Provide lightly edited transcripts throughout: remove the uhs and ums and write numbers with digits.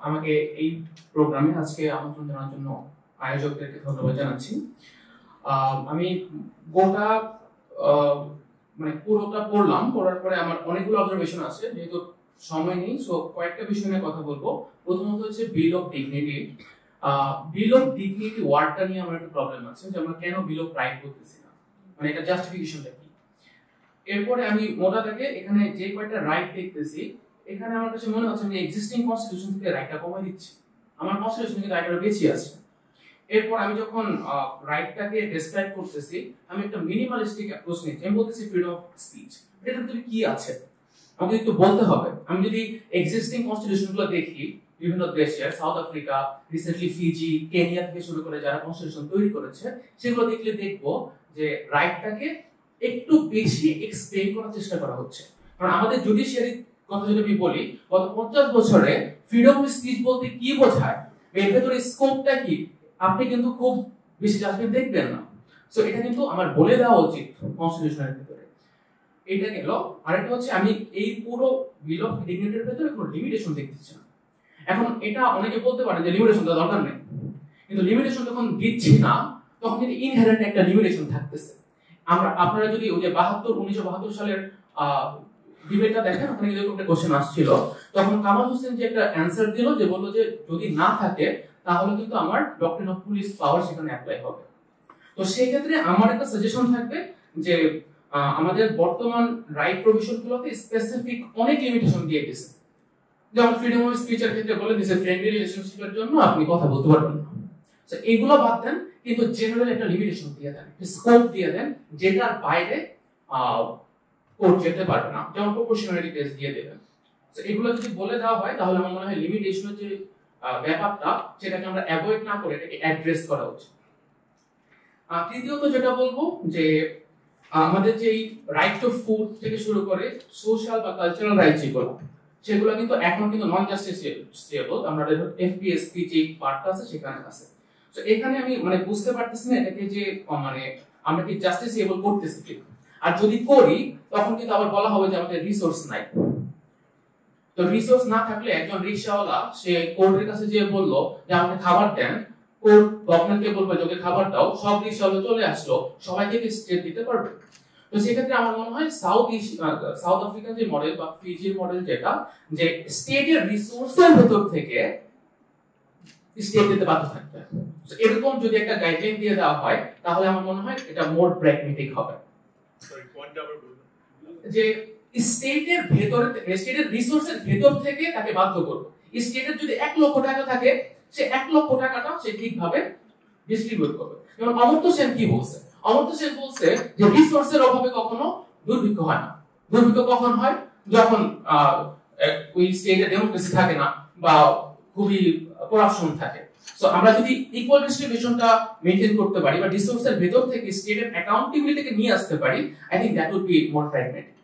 আমাকে এই প্রোগ্রামে আজকে আমন্ত্রণ জানার জন্য আয়োজকদেরকে ধন্যবাদ জানাচ্ছি। আমি গোটা মানে পুরোটা পড়ার পরে আমার অনেকগুলো অবজারভেশন আছে, যেহেতু সময় নেই, সো কয়েকটা বিষয় নিয়ে কথা বলবো। প্রথমত হচ্ছে বিল of dignity. Bill of dignity ওয়ার্ডটা নিয়ে আমার একটা প্রবলেম আছে, যে আমরা কেন বিল অফ রাইট করতেছি না, মানে এটা জাস্টিফিকেশনটা কি। এরপরে আমি মোটা থেকে এখানে যে কয়েকটা রাইট দেখতেছি, এখানে আমার কাছে মনে হচ্ছে আমি এক্সিস্টিং কনস্টিটিউশন থেকে রাইটটা কমাই দিচ্ছি, আমার কনস্টিটিউশন থেকে রাইটটা বেশি আছে। এরপর আমি যখন রাইটটাকে ডেসক্রাইব করতেছি, আমি একটা মিনিমালিস্টিক অ্যাপ্রোচ নিচ্ছি। আমি বলতেছি ফ্রিডম অফ স্পিচ, এটার ভিতরে কি আছে আমাকে একটু বলতে হবে। আমি যদি এক্সিস্টিং কনস্টিটিউশনগুলো দেখি বিভিন্ন দেশের, south Africa, recently Fiji, Kenya থেকে শুরু করে যারা কনস্টিটিউশন তৈরি করেছে, সেগুলো দেখলে দেখবো যে রাইটটাকে একটু বেশি এক্সপ্লেইন করার চেষ্টা করা হচ্ছে। কারণ আমাদের জুডিশিয়ারি কথা যদি আমি বলি, গত 50 বছরে ফ্রিডম অফ স্পিচ বলতে কি বোঝায়, এর ভেতরে স্কোপটা কি, আপনি কিন্তু খুব বেশি জাজমেন্ট দেখবেন না। সো এটা কিন্তু আমার বলে দেওয়া উচিত কনস্টিটিউশনের ভিতরে। এটা গেল। আরেকটা হচ্ছে আমি এই পুরো বিল অফ ডিগনিটির ভিতরে কোনো লিমিটেশন দেখতেছি না। এখন এটা অনেকে বলতে পারে যে লিমিটেশন তো দরকার নেই, কিন্তু লিমিটেশন যখন দিচ্ছি না, তখন কিন্তু ইনহেরেন্ট একটা লিমিটেশন থাকতেছে। আপনারা যদি ওই যে 1972 সালের ডিবেটটা দেখেন, ওখানে কিন্তু একটা কোশ্চেন আসছিল, তখন কামাল হোসেন যে একটা অ্যানসার দিল, যে বললো যে যদি না থাকে তাহলে কিন্তু আমার ডক্ট্রিন অফ পুলিশ পাওয়ার সেখানে অ্যাপ্লাই হবে। তো সেই ক্ষেত্রে আমার একটা সাজেশন থাকবে যে আমাদের বর্তমান রাইট প্রভিশনগুলোতে স্পেসিফিক অনেক লিমিটেশন দিয়ে দিয়েছে। যেমন ফ্রিডম অফ স্পিচের ক্ষেত্রে বলে দিয়েছে ফ্রেন্ডলি রিলেশনশিপের জন্য আপনি কথা বলতে পারবেন না। তো এইগুলো বাদ দেন, কিন্তু জেনারেল একটা লিমিটেশন দিয়ে দেন, স্কোপ দিয়ে দেন, যেটার বাইরে কোর্ট যেতে পারবে না। যেমন প্রপোর্শনালিটি টেস্ট দিয়ে দেবেন। তো এগুলো যদি বলে দেওয়া হয়, তাহলে আমার মনে হয় লিমিটেশনের যে ব্যাপারটা, সেটাকে আমরা অ্যাভয়েড না করে এটাকে অ্যাড্রেস করা উচিত। তৃতীয়ত যেটা বলবো, যে আমাদের যে রাইট টু ফুড থেকে শুরু করে সোশ্যাল বা কালচারাল রাইট সেগুলো কিন্তু এখন কিন্তু নন জাস্টিসিয়েবল। আমাদের এফপিএসপি যে পার্টটা আছে সেখানে আছে। তো এখানে আমি মানে বুঝতে পারতেছি না এটাকে যে মানে আমরা কি জাস্টিসিয়েবল করতেছি কি, আর যদি করি তখন কিন্তু আবার বলা হবে যে আমাদের রিসোর্স নাই। তো রিসোর্স না থাকলে একজন রিকশাওয়ালা সে কোর্টের কাছে যে বললো যে আমাকে খাবার দেন, কোর্ট গভর্নমেন্টকে বলবে যে খাবার দাও, সব রিকশাওয়ালা চলে আসলো, সবাইকে কি স্টেট দিতে পারবে? তো সেক্ষেত্রে আমার মনে হয় সাউথ আফ্রিকান যে মডেল বা ফিজির মডেল, যেটা যে স্টেটের রিসোর্সের ভেতর থেকে স্টেট দিতে বাধ্য থাকবে, এরকম যদি একটা গাইডলাইন দিয়ে দেওয়া হয়, তাহলে আমার মনে হয় এটা মোর প্র্যাগম্যাটিক হবে। যে স্টেটের ভেতরে, স্টেটের রিসোর্সের ভেতর থেকে তাকে বাধ্য করবে। স্টেটের যদি 1 লক্ষ টাকা থাকে, সে 1 লক্ষ টাকাটা সে ঠিকভাবে ডিস্ট্রিবিউট করবে। যেমন অমর্ত্য সেন কি বলছে? অমর্ত্য সেন বলছে যে রিসোর্সের অভাবে কখনো দুর্ভিক্ষ হয় না। দুর্ভিক্ষ কখন হয়? যখন ওই স্টেটে ডেমোক্রেসি থাকে না বা খুবই করাপশন থাকে। সো আমরা যদি ইকুয়াল ডিস্ট্রিবিউশনটা মেইনটেইন করতে পারি বা রিসোর্সের ভেতর থেকে স্টেটের অ্যাকাউন্টেবিলিটিকে নিয়ে আসতে পারি, I think that would be more pragmatic.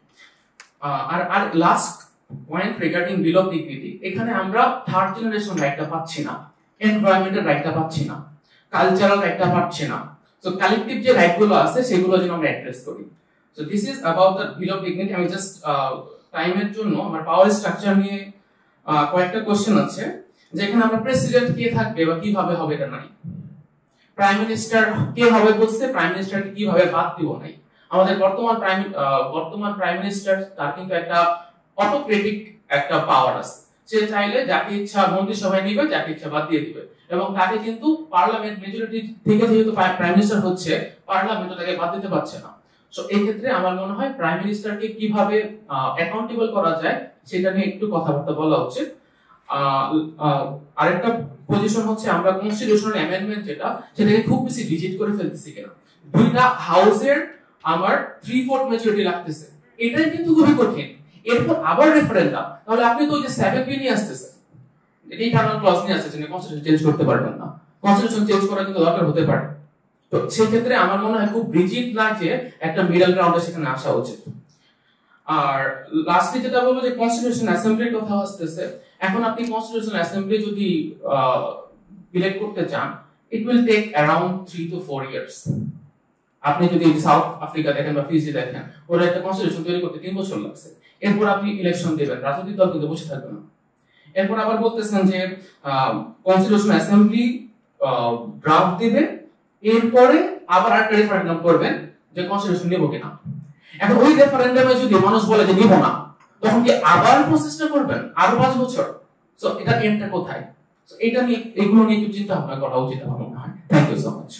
আর last point regarding bill of dignity, এখানে আমরা থার্ড জেনারেশন রাইটটা পাচ্ছি না, এনভায়রনমেন্টাল রাইটটা পাচ্ছি না, কালচারাল রাইটটা পাচ্ছি না। সো কালেক্টিভ যে রাইটগুলো আছে সেগুলো যেন আমরা অ্যাড্রেস করি। So this is about the bill of dignity. আমি জাস্ট টাইমের জন্য আমার পাওয়ার স্ট্রাকচার নিয়ে কয়েকটা কোশ্চেন আছে, যেখানে আমরা প্রেসিডেন্ট কে থাকবে বা কিভাবে হবে এটা নাই, প্রাইম মিনিস্টার কে হবে বলছে, প্রাইম মিনিস্টারকে কিভাবে বাদ দিব নাই। আমাদের বর্তমান প্রাইম মিনিস্টার, তার কিন্তু একটা অটোক্রেটিক একটা পাওয়ার আছে, সে চাইলে যাকে ইচ্ছা মন্ত্রিসভায় নিবে, যাকে ইচ্ছা বাদ দিয়ে দিবে, এবং তাকে কিন্তু পার্লামেন্ট মেজরিটি থেকে যেহেতু প্রাইম মিনিস্টার হচ্ছে, পার্লামেন্ট তাকে বাদ দিতে পারছে না। সো এই ক্ষেত্রে আমার মনে হয় প্রাইম মিনিস্টারকে কিভাবে অ্যাকাউন্টেবল করা যায় সেটা নিয়ে একটু কথাবার্তা বলা উচিত। আরেকটা পজিশন হচ্ছে আমরা কনস্টিটিউশনাল অ্যামেন্ডমেন্ট যেটা, সেটাকে খুব বেশি রিজিড করে ফেলতেছি কেন। দুইটা হাউসের আমার 3/4 মেজরিটি লাগতেছে, এটাই কিন্তু খুবই কঠিন। এরপর আবার রেফারেন্ডাম, তাহলে আপনি তো ওই যে 7B নিয়ে আসতেছেন, এটাই টার্নাল ক্লজ নিয়ে আসতেছেন, কনস্টিটিউশন চেঞ্জ করতে পারবেন না। কনস্টিটিউশন চেঞ্জ করা কিন্তু দরকার হতে পারে। তো সেই ক্ষেত্রে আমার মনে হয় খুব রিজিড না যে একটা মিডল গ্রাউন্ডে সেখানে আসা উচিত। আর লাস্টলি যেটা বলবো, যে কনস্টিটিউশন অ্যাসেম্বলির কথা আসতেছে, এখন আপনি কনস্টিটিউশন অ্যাসেম্বলি যদি ইলেক্ট করতে চান, it will take around 3 to 4 years। আপনি যদি সাউথ আফ্রিকা দেখেন বা ফিজি দেখেন, ওরা একটা কনস্টিটিউশন তৈরি করতে 3 বছর লাগছে। এরপর আপনি ইলেকশন দেবেন, রাজনৈতিক দল কিন্তু বসে থাকবে না। এরপর আবার বলতেছেন যে কনস্টিটিউশন অ্যাসেম্বলি ড্রাফট দিবে, এরপরে আবার একটা রেফারেন্ডাম করবেন যে কনস্টিটিউশন নেব কিনা। এখন ওই রেফারেন্ডামে যদি মানুষ বলে যে নিব না, তখন কি আবার প্রসেসটা করবেন আরো 5 বছর? সো এটা এন্ডটা কোথায়? সো এটা নিয়ে, এগুলো নিয়ে একটু চিন্তা ভাবনা করা উচিত আমার মনে হয়। Thank you so much.